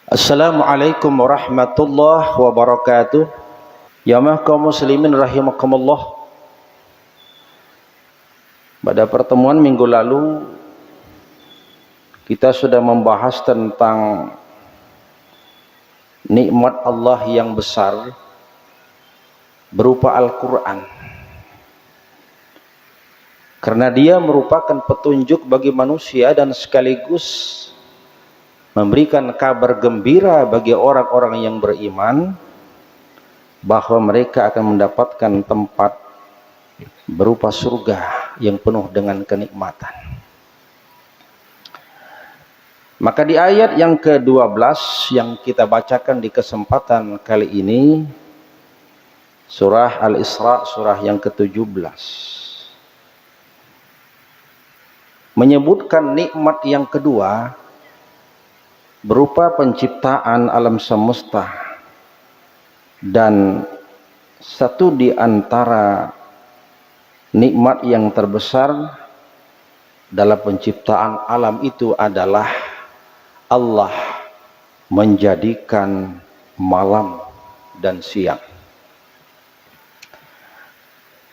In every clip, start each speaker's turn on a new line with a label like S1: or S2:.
S1: Assalamualaikum warahmatullahi wabarakatuh. Jamaah kaum muslimin rahimakumullah. Pada pertemuan minggu lalu kita sudah membahas tentang nikmat Allah yang besar berupa Al-Quran, karena dia merupakan petunjuk bagi manusia dan sekaligus memberikan kabar gembira bagi orang-orang yang beriman bahwa mereka akan mendapatkan tempat berupa surga yang penuh dengan kenikmatan. Maka di ayat yang ke-12 yang kita bacakan di kesempatan kali ini, surah Al-Isra, surah yang ke-17, menyebutkan nikmat yang kedua berupa penciptaan alam semesta. Dan satu di antara nikmat yang terbesar dalam penciptaan alam itu adalah Allah menjadikan malam dan siang.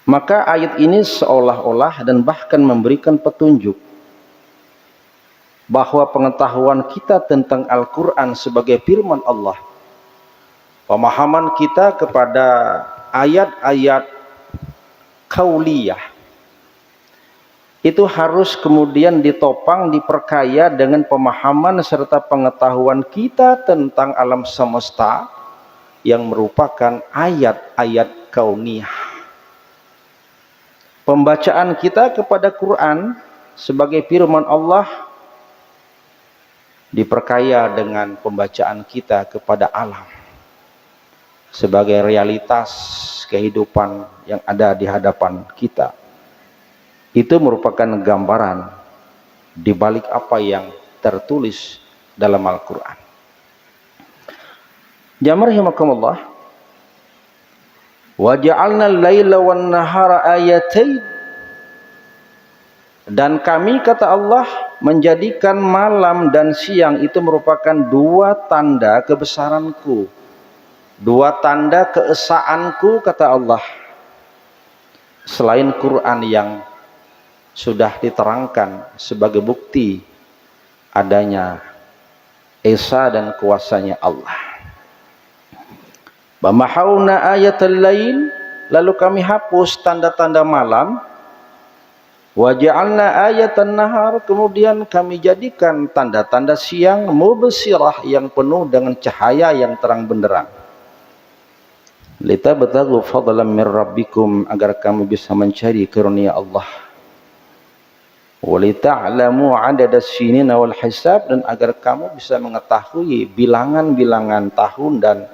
S1: Maka ayat ini seolah-olah dan bahkan memberikan petunjuk bahwa pengetahuan kita tentang Al-Quran sebagai firman Allah, pemahaman kita kepada ayat-ayat kauliyah itu harus kemudian ditopang, diperkaya dengan pemahaman serta pengetahuan kita tentang alam semesta yang merupakan ayat-ayat kauniyah. Pembacaan kita kepada Quran sebagai firman Allah diperkaya dengan pembacaan kita kepada alam sebagai realitas kehidupan yang ada di hadapan kita. Itu merupakan gambaran di balik apa yang tertulis dalam Al-Quran. Jamaah rahimakumullah, wa ja'alna al-laila wan nahara ayatain, dan kami, kata Allah, menjadikan malam dan siang itu merupakan dua tanda kebesaranku, dua tanda keesaanku, kata Allah. Selain Quran yang sudah diterangkan sebagai bukti adanya esa dan kuasanya Allah. Bamahawna ayatul lail, lalu kami hapus tanda-tanda malam. Waja'alna ayatan nahar, kemudian kami jadikan tanda-tanda siang mubsirah, yang penuh dengan cahaya yang terang benderang. Litabtaghu fadlan min rabbikum, agar kamu bisa mencari karunia Allah. Walita'lamu 'adadas sinina wal hisab, dan agar kamu bisa mengetahui bilangan-bilangan tahun dan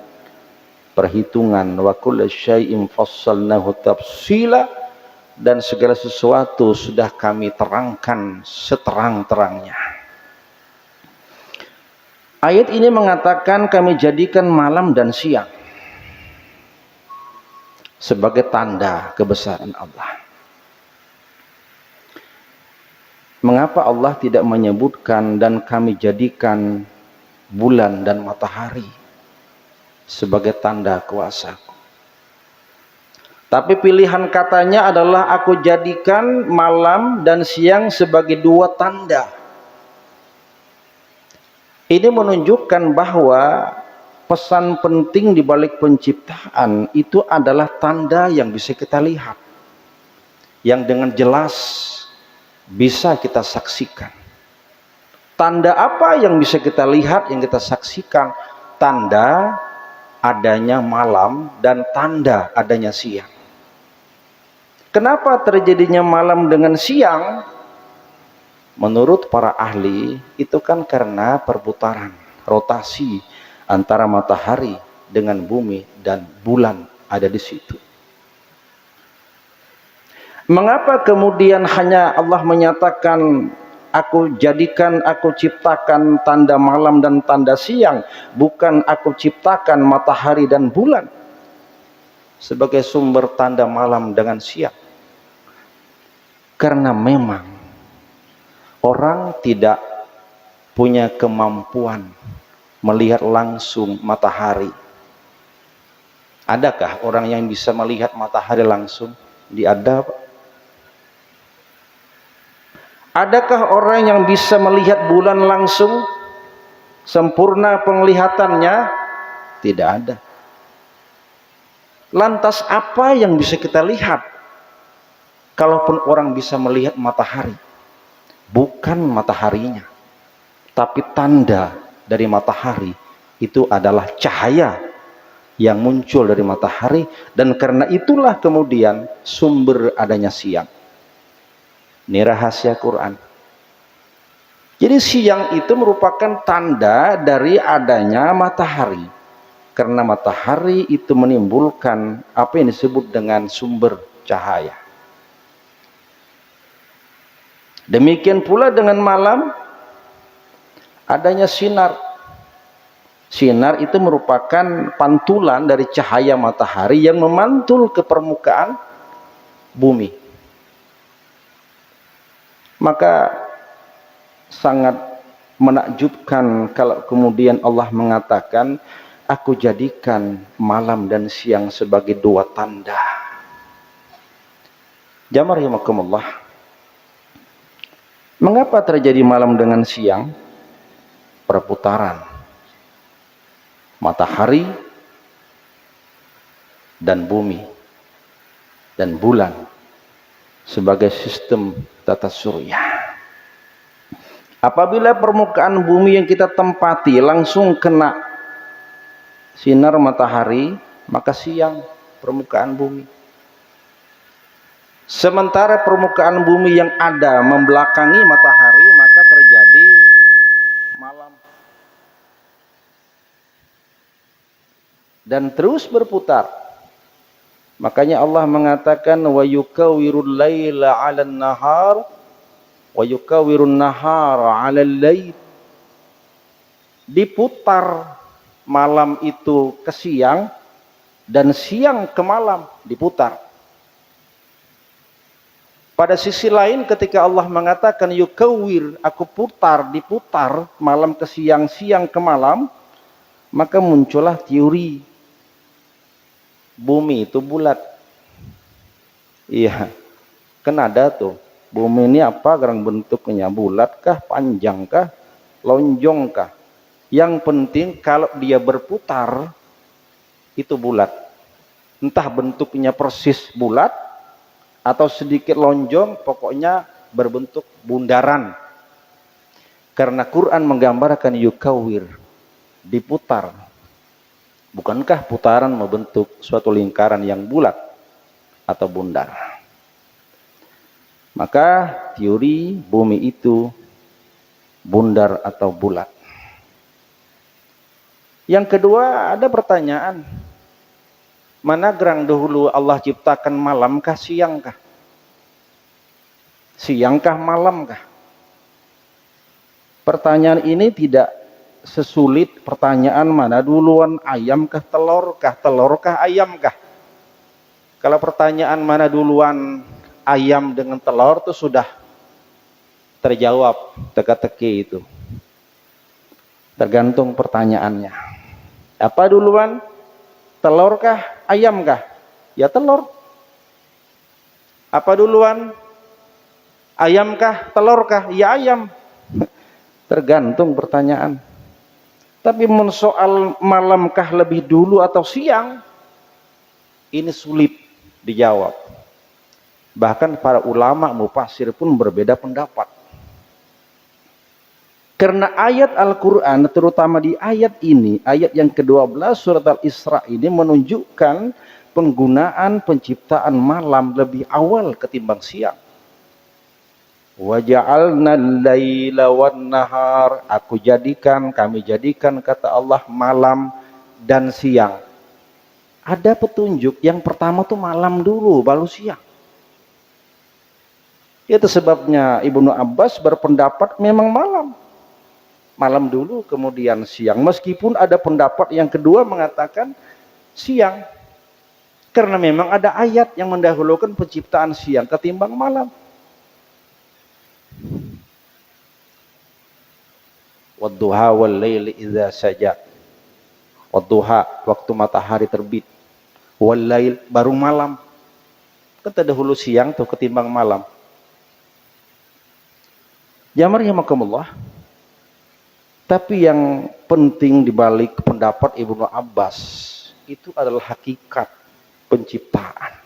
S1: perhitungan. Wa kullu syai'in fassalnahu tafsila, dan segala sesuatu sudah kami terangkan seterang-terangnya. Ayat ini mengatakan kami jadikan malam dan siang sebagai tanda kebesaran Allah. Mengapa Allah tidak menyebutkan dan kami jadikan bulan dan matahari sebagai tanda kuasaku? Tapi pilihan katanya adalah aku jadikan malam dan siang sebagai dua tanda. Ini menunjukkan bahwa pesan penting di balik penciptaan itu adalah tanda yang bisa kita lihat, yang dengan jelas bisa kita saksikan. Tanda apa yang bisa kita lihat, yang kita saksikan? Tanda adanya malam dan tanda adanya siang. Kenapa terjadinya malam dengan siang? Menurut para ahli, itu kan karena perputaran, rotasi antara matahari dengan bumi, dan bulan ada di situ. Mengapa kemudian hanya Allah menyatakan aku jadikan, aku ciptakan tanda malam dan tanda siang, bukan aku ciptakan matahari dan bulan sebagai sumber tanda malam dengan siang? Karena memang orang tidak punya kemampuan melihat langsung matahari. Adakah orang yang bisa melihat matahari langsung? Ada. Adakah orang yang bisa melihat bulan langsung? Sempurna penglihatannya? Tidak ada. Lantas apa yang bisa kita lihat? Kalaupun orang bisa melihat matahari, bukan mataharinya, tapi tanda dari matahari itu adalah cahaya yang muncul dari matahari, dan karena itulah kemudian sumber adanya siang. Ini rahasia Quran. Jadi siang itu merupakan tanda dari adanya matahari, karena matahari itu menimbulkan apa yang disebut dengan sumber cahaya. Demikian pula dengan malam, adanya sinar. Sinar itu merupakan pantulan dari cahaya matahari yang memantul ke permukaan bumi. Maka sangat menakjubkan kalau kemudian Allah mengatakan, aku jadikan malam dan siang sebagai dua tanda. Jamaah rahimakumullah. Mengapa terjadi malam dengan siang? Perputaran matahari dan bumi dan bulan sebagai sistem tata surya. Apabila permukaan bumi yang kita tempati langsung kena sinar matahari, maka siang permukaan bumi. Sementara permukaan bumi yang ada membelakangi matahari, maka terjadi malam. Dan terus berputar. Makanya Allah mengatakan wa yukawwirul laila 'alan nahar wa yukawwirun nahara 'alal lail. Diputar malam itu ke siang dan siang ke malam diputar. Pada sisi lain ketika Allah mengatakan yukawwir, aku putar, diputar malam ke siang, siang ke malam, maka muncullah teori bumi itu bulat. Iya, kan ada tuh. Bumi ini apa gerang bentuknya? Bulatkah, panjangkah, lonjongkah? Yang penting kalau dia berputar itu bulat. Entah bentuknya persis bulat atau sedikit lonjong, pokoknya berbentuk bundaran. Karena Quran menggambarkan yukawir, diputar. Bukankah putaran membentuk suatu lingkaran yang bulat atau bundar? Maka teori bumi itu bundar atau bulat. Yang kedua, ada pertanyaan, mana gerang dahulu Allah ciptakan malamkah siangkah? Siangkah malamkah? Pertanyaan ini tidak sesulit pertanyaan mana duluan ayamkah telurkah, telurkah ayamkah. Kalau pertanyaan mana duluan ayam dengan telur itu sudah terjawab teka-teki itu. Tergantung pertanyaannya. Apa duluan? Telurkah ayamkah? Ya telur. Apa duluan? Ayamkah telurkah? Ya ayam. Tergantung pertanyaan. Tapi soal malamkah lebih dulu atau siang, ini sulit dijawab. Bahkan para ulama mufassir pun berbeda pendapat. Karena ayat Al-Quran, terutama di ayat ini, ayat yang ke-12 surat Al-Isra ini menunjukkan penggunaan penciptaan malam lebih awal ketimbang siang. Wa ja'alna al-laila wan nahar, aku jadikan, kami jadikan, kata Allah, malam dan siang. Ada petunjuk yang pertama tuh malam dulu baru siang. Itu sebabnya Ibnu Abbas berpendapat memang malam dulu kemudian siang, meskipun ada pendapat yang kedua mengatakan siang, karena memang ada ayat yang mendahulukan penciptaan siang ketimbang malam. wadduha wal laili idza saja. Wadduha waktu matahari terbit, wal lail baru malam. Kan terdahulu siang tuh ketimbang malam. Jamaah rahimakumullah. Tapi yang penting dibalik pendapat Ibnu Abbas itu adalah hakikat penciptaan.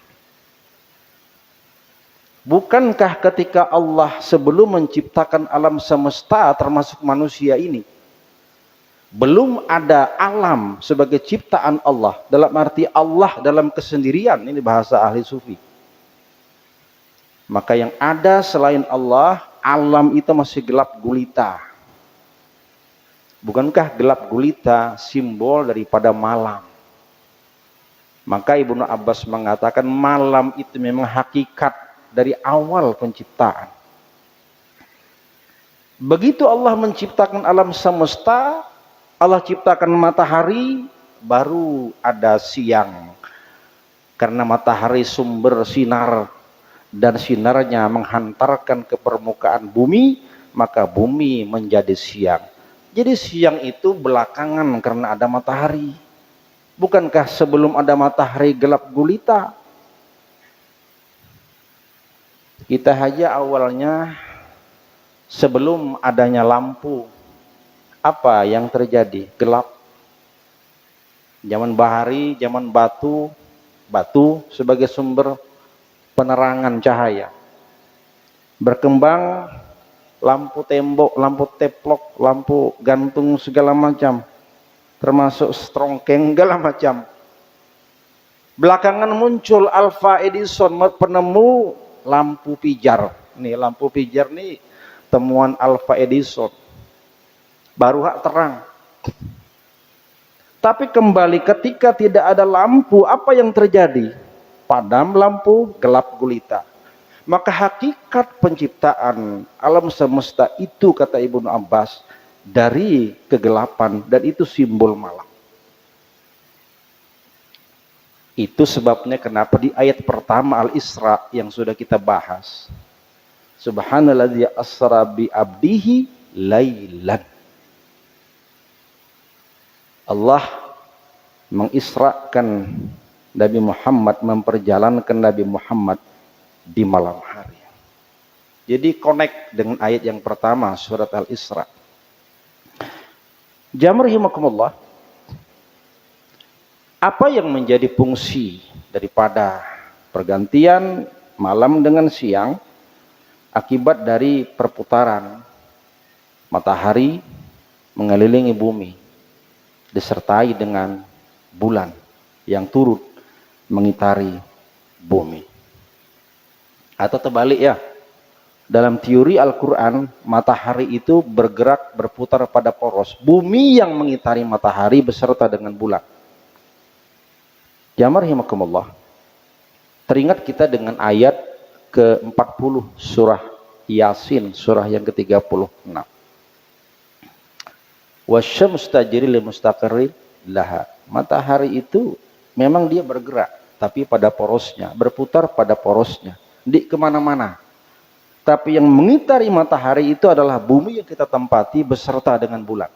S1: Bukankah ketika Allah sebelum menciptakan alam semesta termasuk manusia ini, belum ada alam sebagai ciptaan Allah, dalam arti Allah dalam kesendirian, ini bahasa ahli sufi. Maka yang ada selain Allah, alam itu masih gelap gulita. Bukankah gelap gulita simbol daripada malam? Maka Ibnu Abbas mengatakan malam itu memang hakikat dari awal penciptaan. Begitu Allah menciptakan alam semesta, Allah ciptakan matahari, baru ada siang. Karena matahari sumber sinar dan sinarnya menghantarkan ke permukaan bumi, maka bumi menjadi siang. Jadi siang itu belakangan karena ada matahari. Bukankah sebelum ada matahari gelap gulita? Kita aja awalnya sebelum adanya lampu, apa yang terjadi? Gelap. Zaman bahari, zaman batu, batu sebagai sumber penerangan cahaya. Berkembang lampu tembok, lampu teplok, lampu gantung segala macam, termasuk strongkeng segala macam. Belakangan muncul Alva Edison, penemu lampu pijar. Nih lampu pijar nih temuan Alva Edison. Baru hak terang. Tapi kembali ketika tidak ada lampu, apa yang terjadi? Padam lampu, gelap gulita. Maka hakikat penciptaan alam semesta itu, kata Ibnu Abbas, dari kegelapan, dan itu simbol malam. Itu sebabnya kenapa di ayat pertama Al-Isra yang sudah kita bahas, Subhanalladzi asra bi abdihi lailan. Allah mengisrakan Nabi Muhammad, memperjalankan Nabi Muhammad di malam hari. Jadi connect dengan ayat yang pertama surat Al-Isra. Jamaah rahimakumullah. Apa yang menjadi fungsi daripada pergantian malam dengan siang akibat dari perputaran matahari mengelilingi bumi disertai dengan bulan yang turut mengitari bumi. Atau terbalik ya, dalam teori Al-Quran matahari itu bergerak berputar pada poros, bumi yang mengitari matahari beserta dengan bulan. Jamaah rahimakumullah. Teringat kita dengan ayat ke-40 surah Yasin, surah yang ke-36. Wasyamsu tajri li mustaqarrin laha. Matahari itu memang dia bergerak, tapi pada porosnya, berputar pada porosnya, di kemana-mana. Tapi yang mengitari matahari itu adalah bumi yang kita tempati beserta dengan bulan.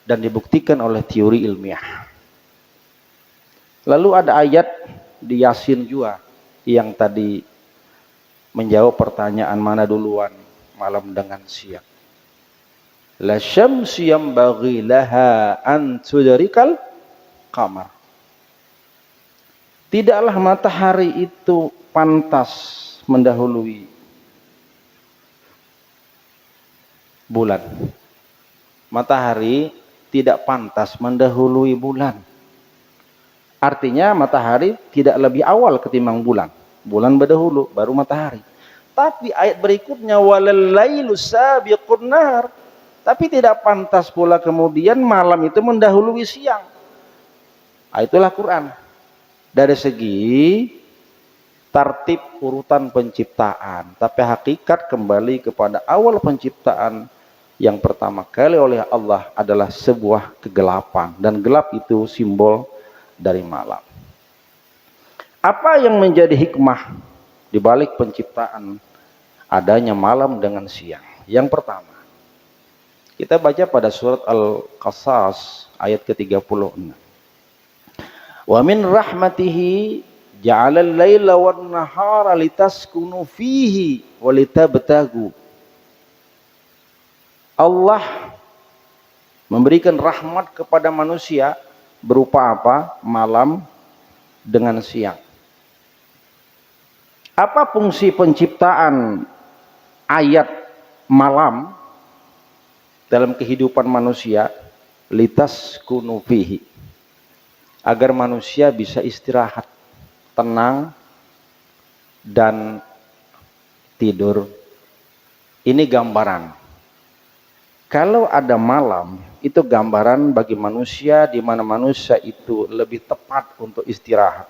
S1: Dan dibuktikan oleh teori ilmiah. Lalu ada ayat di Yasin juga yang tadi menjawab pertanyaan mana duluan malam dengan siang. La syamsu yanbaghi laha an tudrikal qamar. Tidaklah matahari itu pantas mendahului bulan. Matahari tidak pantas mendahului bulan. Artinya matahari tidak lebih awal ketimbang bulan. Bulan berdahulu, baru matahari. Tapi ayat berikutnya walal lailu sabiqun nahar. Tapi tidak pantas pula kemudian malam itu mendahului siang. Itulah Quran. Dari segi tartib urutan penciptaan, tapi hakikat kembali kepada awal penciptaan yang pertama kali oleh Allah adalah sebuah kegelapan, dan gelap itu simbol dari malam. Apa yang menjadi hikmah di balik penciptaan adanya malam dengan siang? Yang pertama, Kita baca pada surat Al-Qasas ayat ke-36. Wa min rahmatihi ja'alal laila wan nahara litaskunu fihi wa litabtagu. Allah memberikan rahmat kepada manusia berupa apa? Malam dengan siang. Apa fungsi penciptaan ayat malam dalam kehidupan manusia? Litaskunu fihi, agar manusia bisa istirahat, tenang, dan tidur. Ini gambaran. Kalau ada malam, itu gambaran bagi manusia di mana manusia itu lebih tepat untuk istirahat.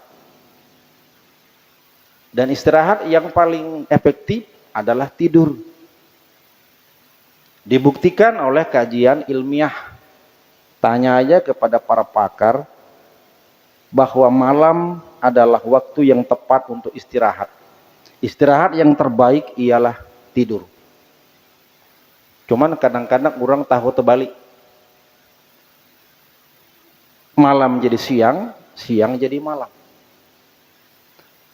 S1: Dan istirahat yang paling efektif adalah tidur. Dibuktikan oleh kajian ilmiah. Tanya aja kepada para pakar bahwa malam adalah waktu yang tepat untuk istirahat. Istirahat yang terbaik ialah tidur. Cuman kadang-kadang orang tahu terbalik. Malam jadi siang, siang jadi malam.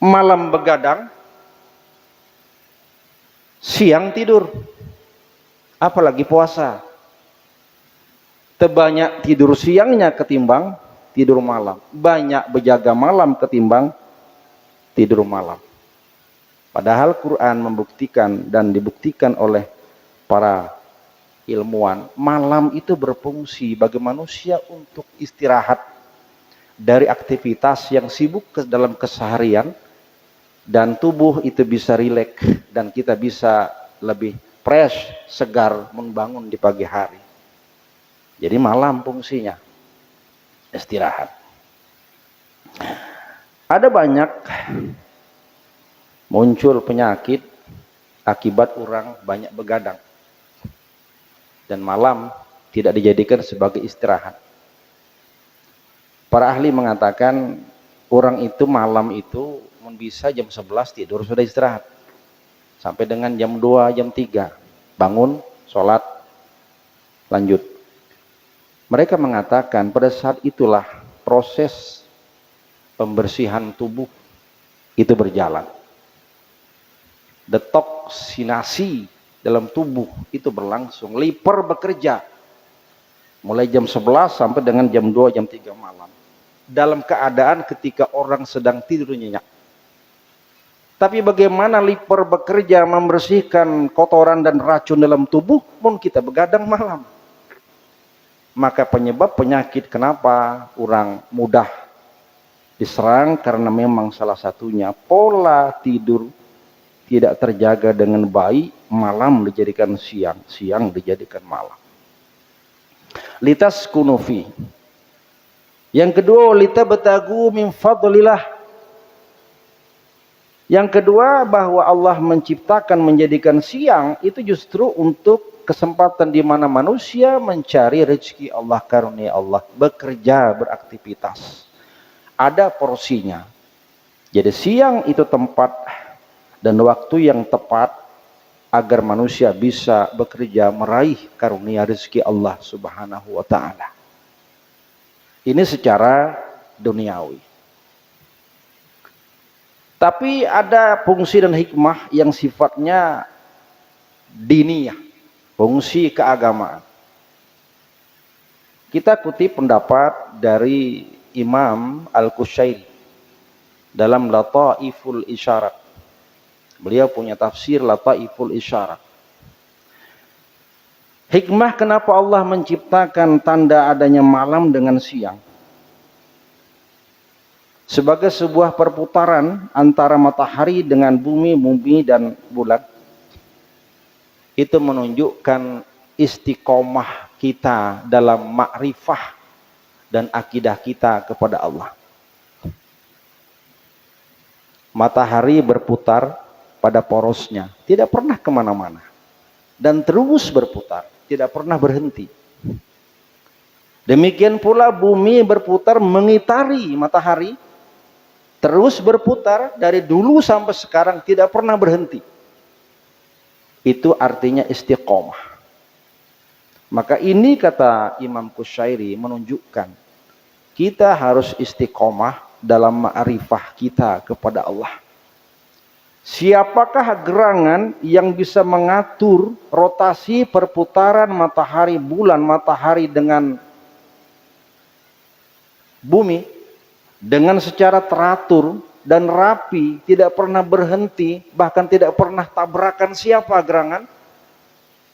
S1: Malam begadang, siang tidur. Apalagi puasa. Terbanyak tidur siangnya ketimbang tidur malam. Banyak berjaga malam ketimbang tidur malam. Padahal Quran membuktikan dan dibuktikan oleh para ilmuwan, malam itu berfungsi bagi manusia untuk istirahat dari aktivitas yang sibuk dalam keseharian, dan tubuh itu bisa rileks dan kita bisa lebih fresh, segar membangun di pagi hari. Jadi malam fungsinya istirahat. Ada banyak muncul penyakit akibat orang banyak begadang. Dan malam tidak dijadikan sebagai istirahat. Para ahli mengatakan orang itu malam itu bisa jam 11 tidur sudah istirahat. Sampai dengan jam 2, jam 3 bangun, sholat, lanjut. Mereka mengatakan pada saat itulah proses pembersihan tubuh itu berjalan. Detoksinasi dalam tubuh itu berlangsung. Liver bekerja mulai jam 11 sampai dengan jam 2, jam 3 malam. Dalam keadaan ketika orang sedang tidur nyenyak. Tapi bagaimana liver bekerja membersihkan kotoran dan racun dalam tubuh pun kita begadang malam. Maka penyebab penyakit kenapa orang mudah diserang karena memang salah satunya pola tidur tidak terjaga dengan baik, malam dijadikan siang, siang dijadikan malam. Litas kunufi. Yang kedua, litabtagu min fadlillah. Yang kedua, bahwa Allah menciptakan menjadikan siang itu justru untuk kesempatan di mana manusia mencari rezeki Allah, karunia Allah, bekerja, beraktivitas. Ada porsinya. Jadi siang itu tempat dan waktu yang tepat agar manusia bisa bekerja meraih karunia rezeki Allah Subhanahu wa taala. Ini secara duniawi. Tapi ada fungsi dan hikmah yang sifatnya diniyah, fungsi keagamaan. Kita kutip pendapat dari Imam Al-Qushairi dalam Lataiful Isyarat. Beliau punya tafsir Lataiful Isyarat. Hikmah kenapa Allah menciptakan tanda adanya malam dengan siang. Sebagai sebuah perputaran antara matahari dengan bumi dan bulan. Itu menunjukkan istiqomah kita dalam makrifah dan akidah kita kepada Allah. Matahari berputar pada porosnya, tidak pernah kemana-mana. Dan terus berputar, tidak pernah berhenti. Demikian pula bumi berputar mengitari matahari, terus berputar dari dulu sampai sekarang, tidak pernah berhenti. Itu artinya istiqomah. Maka ini kata Imam Kusyairi menunjukkan kita harus istiqomah dalam ma'rifah kita kepada Allah. Siapakah gerangan yang bisa mengatur rotasi perputaran matahari, bulan, matahari dengan bumi dengan secara teratur dan rapi, tidak pernah berhenti, bahkan tidak pernah tabrakan? Siapa gerangan?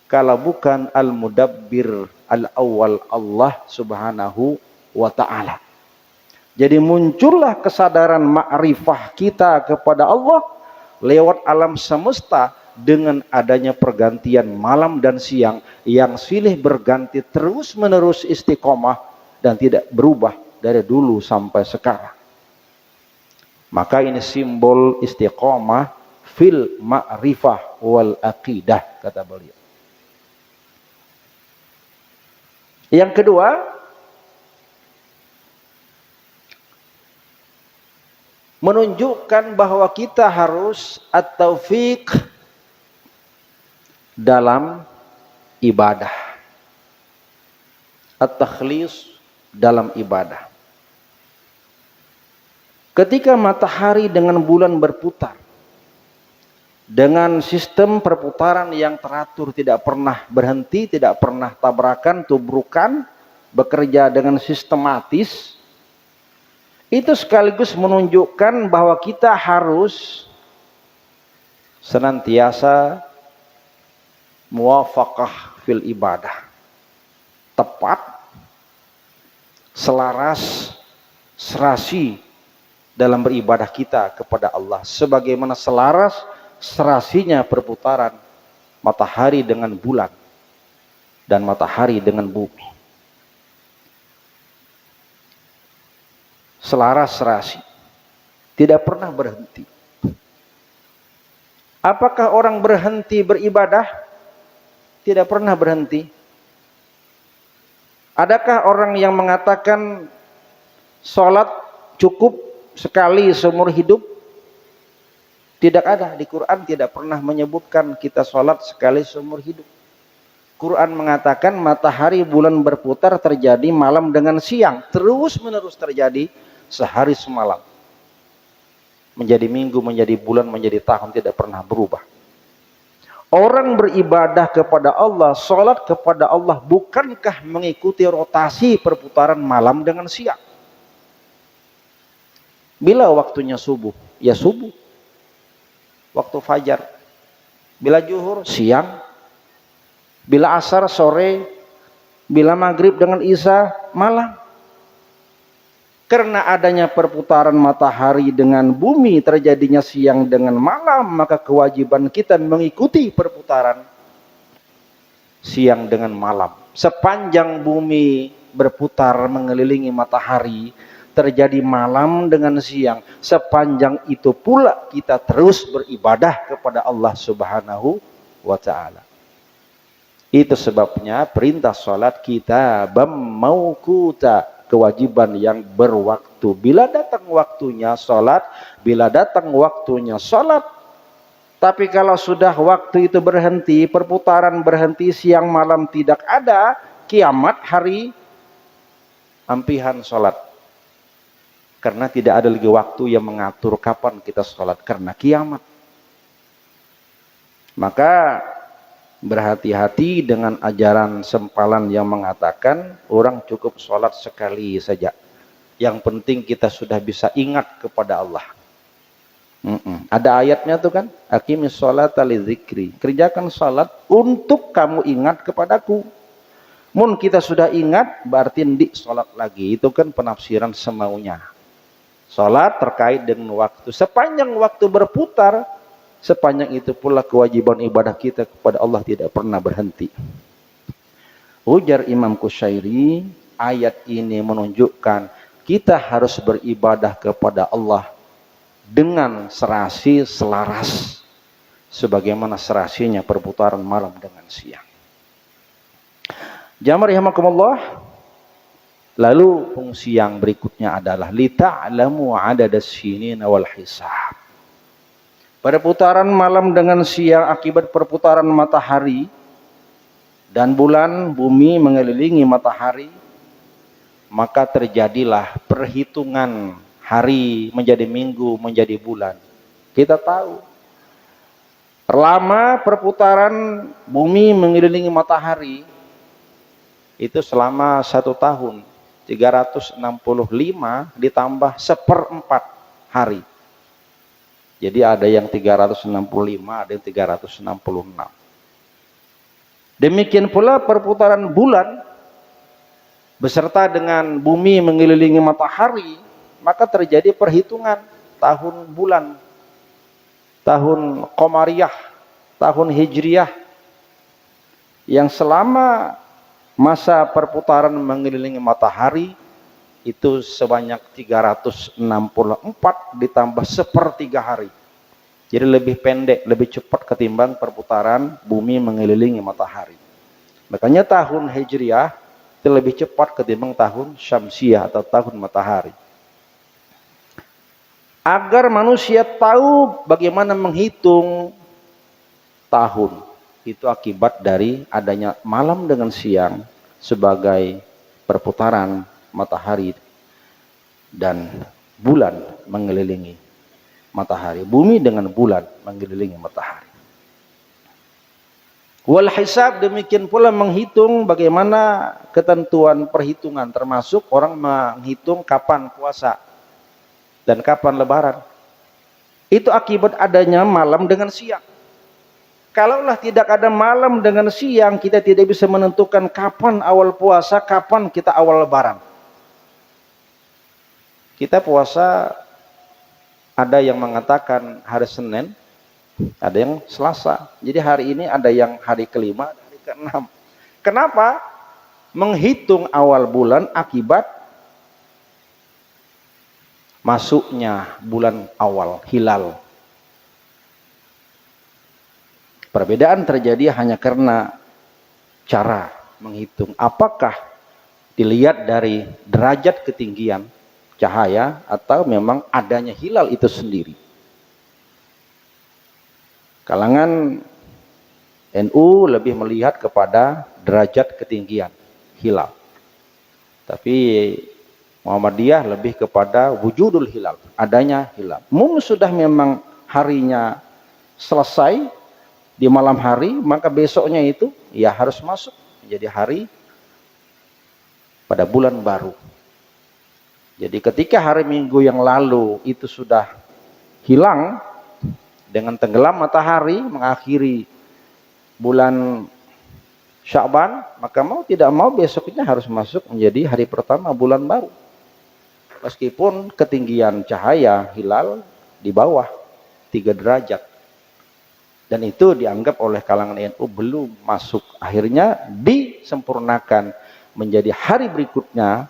S1: Kalau bukan Al-Mudabbir Al-Awwal, Allah Subhanahu wa Ta'ala. Jadi muncullah kesadaran ma'rifah kita kepada Allah lewat alam semesta dengan adanya pergantian malam dan siang yang silih berganti terus menerus istiqomah dan tidak berubah dari dulu sampai sekarang. Maka ini simbol istiqomah fil ma'rifah wal aqidah, kata beliau. Yang kedua, menunjukkan bahwa kita harus at-taufiq dalam ibadah, at-takhlis dalam ibadah. Ketika matahari dengan bulan berputar dengan sistem perputaran yang teratur, tidak pernah berhenti, tidak pernah tabrakan, tubrukan, bekerja dengan sistematis, itu sekaligus menunjukkan bahwa kita harus senantiasa muwafaqah fil ibadah, tepat, selaras, serasi dalam beribadah kita kepada Allah, sebagaimana selaras serasinya perputaran matahari dengan bulan dan matahari dengan bumi. Selaras serasi, tidak pernah berhenti. Apakah orang berhenti beribadah? Tidak pernah berhenti. Adakah orang yang mengatakan sholat cukup sekali seumur hidup? Tidak ada. Di Quran tidak pernah menyebutkan kita sholat sekali seumur hidup. Quran mengatakan matahari bulan berputar, terjadi malam dengan siang, terus menerus terjadi sehari semalam. Menjadi minggu, menjadi bulan, menjadi tahun, tidak pernah berubah. Orang beribadah kepada Allah, sholat kepada Allah, bukankah mengikuti rotasi perputaran malam dengan siang? Bila waktunya subuh, ya subuh, waktu fajar. Bila zuhur, siang. Bila asar, sore. Bila maghrib dengan isya, malam. Karena adanya perputaran matahari dengan bumi, terjadinya siang dengan malam, maka kewajiban kita mengikuti perputaran siang dengan malam. Sepanjang bumi berputar mengelilingi matahari, terjadi malam dengan siang. Sepanjang itu pula kita terus beribadah kepada Allah Subhanahu wa Ta'ala. Itu sebabnya perintah sholat kita mauquta, kewajiban yang berwaktu. Bila datang waktunya sholat, bila datang waktunya sholat. Tapi kalau sudah waktu itu berhenti, perputaran berhenti, siang malam tidak ada, kiamat hari ampihan sholat. Karena tidak ada lagi waktu yang mengatur kapan kita sholat, karena kiamat. Maka berhati-hati dengan ajaran sempalan yang mengatakan orang cukup sholat sekali saja. Yang penting kita sudah bisa ingat kepada Allah. Ada ayatnya tuh kan, aqimis sholata lidzikri, kerjakan sholat untuk kamu ingat kepadaku. Mun kita sudah ingat, berarti di sholat lagi. Itu kan penafsiran semaunya. Sholat terkait dengan waktu. Sepanjang waktu berputar, sepanjang itu pula kewajiban ibadah kita kepada Allah tidak pernah berhenti. Ujar Imam Kusyairi, ayat ini menunjukkan kita harus beribadah kepada Allah dengan serasi, selaras, sebagaimana serasinya perputaran malam dengan siang. Jamaah rahimakumullah. Lalu fungsi yang berikutnya adalah lita'lamu adadas sinina wal hisab. Perputaran malam dengan siang akibat perputaran matahari dan bulan, bumi mengelilingi matahari, maka terjadilah perhitungan hari menjadi minggu, menjadi bulan. Kita tahu lama perputaran bumi mengelilingi matahari itu selama 1 tahun, 365 ditambah 1/4 hari. Jadi ada yang 365, ada yang 366. Demikian pula perputaran bulan beserta dengan bumi mengelilingi matahari, maka terjadi perhitungan tahun bulan, tahun Qamariyah, tahun Hijriyah, yang selama masa perputaran mengelilingi matahari itu sebanyak 364 ditambah 1/3 hari. Jadi lebih pendek, lebih cepat ketimbang perputaran bumi mengelilingi matahari. Makanya tahun Hijriyah itu lebih cepat ketimbang tahun Syamsiyah atau tahun matahari. Agar manusia tahu bagaimana menghitung tahun, itu akibat dari adanya malam dengan siang sebagai perputaran matahari dan bulan mengelilingi matahari, bumi dengan bulan mengelilingi matahari. Wal hisab, demikian pula menghitung bagaimana ketentuan perhitungan, termasuk orang menghitung kapan puasa dan kapan lebaran. Itu akibat adanya malam dengan siang. Kalaulah tidak ada malam dengan siang, kita tidak bisa menentukan kapan awal puasa, kapan kita awal lebaran. Kita puasa, ada yang mengatakan hari Senin, ada yang Selasa. Jadi hari ini ada yang hari ke-5, hari ke-6. Kenapa? Menghitung awal bulan akibat masuknya bulan awal, hilal. Perbedaan terjadi hanya karena cara menghitung. Apakah dilihat dari derajat ketinggian cahaya atau memang adanya hilal itu sendiri. Kalangan NU lebih melihat kepada derajat ketinggian hilal. Tapi Muhammadiyah lebih kepada wujudul hilal, adanya hilal. Sudah memang harinya selesai di malam hari, maka besoknya itu ya harus masuk menjadi hari pada bulan baru. Jadi ketika hari Minggu yang lalu itu sudah hilang dengan tenggelam matahari mengakhiri bulan Sya'ban, maka mau tidak mau besoknya harus masuk menjadi hari pertama bulan baru. Meskipun ketinggian cahaya hilal di bawah 3 derajat. Dan itu dianggap oleh kalangan NU belum masuk. Akhirnya disempurnakan menjadi hari berikutnya,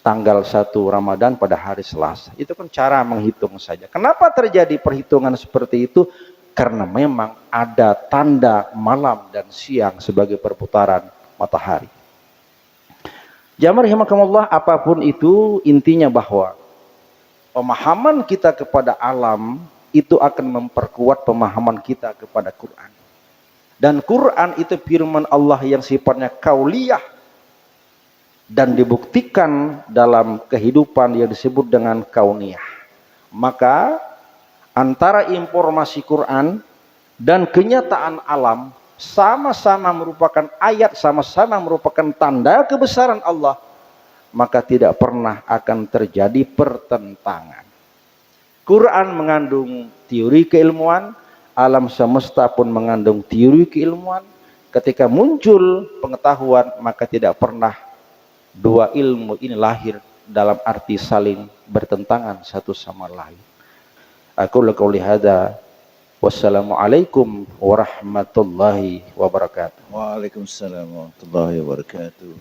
S1: tanggal 1 Ramadan pada hari Selasa. Itu kan cara menghitung saja. Kenapa terjadi perhitungan seperti itu? Karena memang ada tanda malam dan siang sebagai perputaran matahari. Jamaah rahimakumullah, apapun itu, intinya bahwa pemahaman kita kepada alam itu akan memperkuat pemahaman kita kepada Quran. Dan Quran itu firman Allah yang sifatnya kauliyah dan dibuktikan dalam kehidupan yang disebut dengan kauniyah. Maka antara informasi Quran dan kenyataan alam sama-sama merupakan ayat, sama-sama merupakan tanda kebesaran Allah, maka tidak pernah akan terjadi pertentangan. Quran mengandung teori keilmuan, alam semesta pun mengandung teori keilmuan. Ketika muncul pengetahuan, maka tidak pernah dua ilmu ini lahir dalam arti saling bertentangan satu sama lain. Aku qauli hadza, wassalamualaikum warahmatullahi wabarakatuh.
S2: Waalaikumsalam warahmatullahi wabarakatuh.